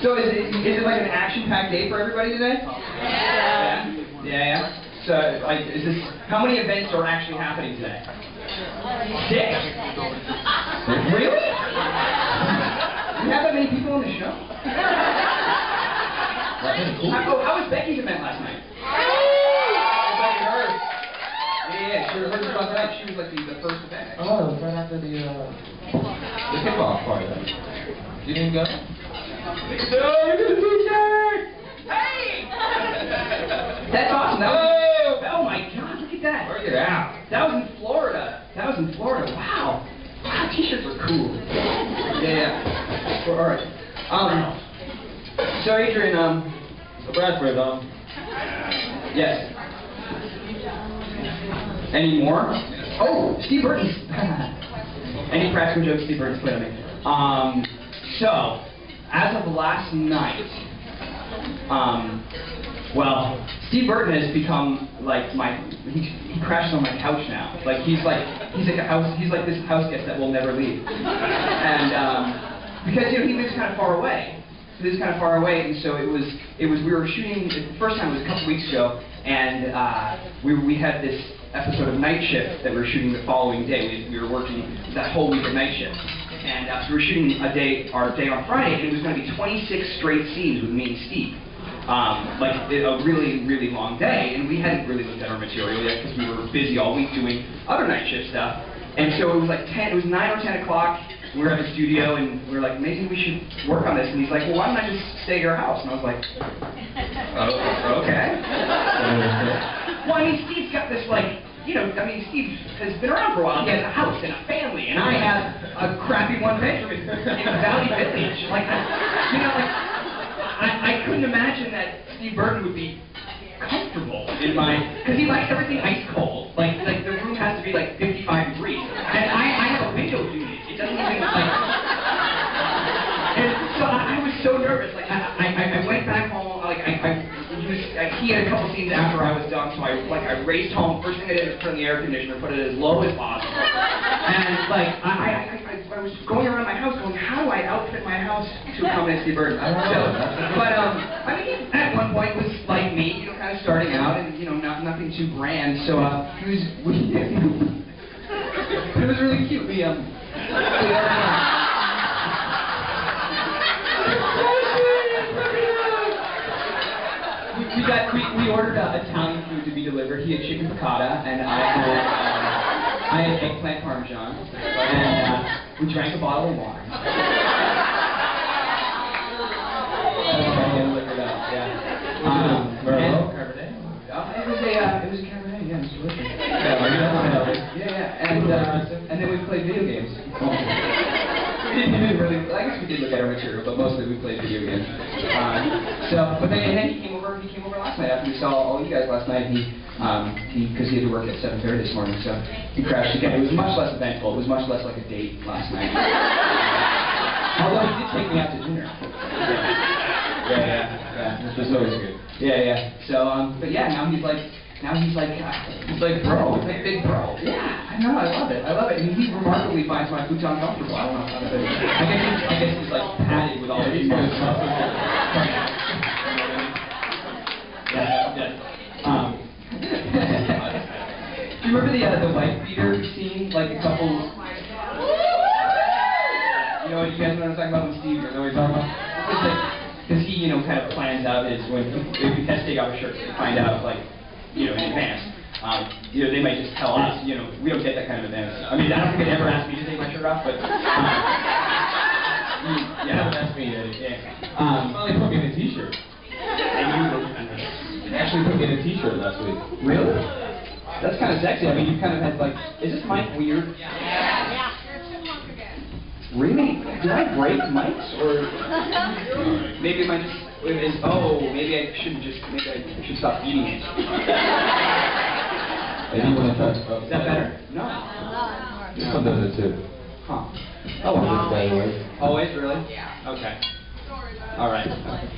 So is it like an action-packed day for everybody today? Yeah. So like, how many events are actually happening today? 6? Really? You have that many people on the show? How was Becky's event last night? Yeah, she was last night. She was like the first event. Oh, it was right after the kickoff party. You didn't go? Oh, look at the t-shirt! Hey! That's awesome. Oh my God, look at that. Work it out. That was in Florida. Wow. Wow, t-shirts are cool. Yeah. All right. So Adrian, Bradford, yes. Any more? Oh, Steve Burton's. Any practical jokes Steve Burton's played on me? So, as of last night, well, Steve Burton has become like he crashes on my couch now. Like he's like this house guest that will never leave. And because he lives kind of far away. And so we were shooting. The first time was a couple weeks ago, and we had this episode of Night Shift that we were shooting the following day. We were working that whole week of Night Shift. And so we were shooting our day on Friday, and it was going to be 26 straight scenes with me and Steve. Like a really, really long day, and we hadn't really looked at our material yet because we were busy all week doing other night shift stuff. And so it was like 9 or 10 o'clock. We were at the studio, and we were like, maybe we should work on this. And he's like, well, why don't I just stay at your house? And I was like, oh, okay. Well, I mean, Steve's got this like. Steve has been around for a while. He has a house and a family, and I have a crappy one-bedroom in Valley Village. I couldn't imagine that Steve Burton would be comfortable in because he likes everything ice cold. Like the room has to be like 55 degrees, and I have a window unit. It doesn't even And so I was so nervous. Like I went back home. He had a couple scenes after I was done, so I raced home. First thing I did was turn the air conditioner, put it as low as possible. And I was going around my house going, how do I outfit my house to accommodate Steve Burton? I don't know. But he at one point was like me, kind of starting out, and nothing too grand. So it was really cute. We ordered Italian food to be delivered. He had chicken piccata, and I had eggplant parmesan, and we drank a bottle of wine. Cabernet? It was a Cabernet. Yeah, it was delicious. And then we played video games. We didn't even really. I guess we did look at our material, but mostly we played video games. But then he came over last night after we saw all you guys last night. Because he had to work at 7:30 this morning, so he crashed again. It was much less eventful. It was much less like a date last night. Although he did take me out to dinner. Yeah. Which was always good. Yeah. So, but yeah, now he's like bro, he's like big bro. Yeah, I know, I love it. And he remarkably finds my futon comfortable. I don't know how to do it. I guess he's like padded with all these muscles. Do you remember the wife beater scene? Like a couple. You know, you guys know what I'm talking about with Steve? You know what I'm talking about? Because he, kind of plans out his when if he has to take off a shirt, to find out in advance. They might just tell us. We don't get that kind of advance. I mean, I don't think they'd ever ask me to take my shirt off, but. Yeah, that's me. Yeah. Finally put me in a t-shirt. Actually put me in a t-shirt last week. Really? That's kind of sexy. I mean, you kind of had is this mic weird? Yeah. Really? Did I break mics, or maybe am I just? Maybe I should stop eating it. Maybe you want to touch. Is that better? No. This one does it too. Huh. Oh, wow. Always, really? Yeah. Okay. All right. Okay.